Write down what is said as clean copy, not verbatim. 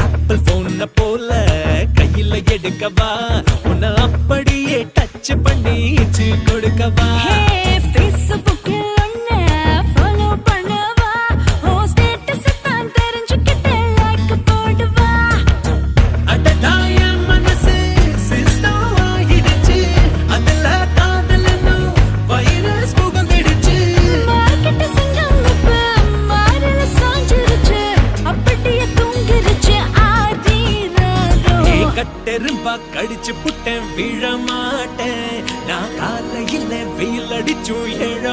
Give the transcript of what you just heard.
apple போன போல கையில எடுக்கவா உன்னை அப்படியே டச் பண்ணி கொடுக்கவா கட்டெரும்பா கடிச்சு புட்டேன் விழ மாட்டேன் நான் காலையில வெயில் அடிச்சும் எழ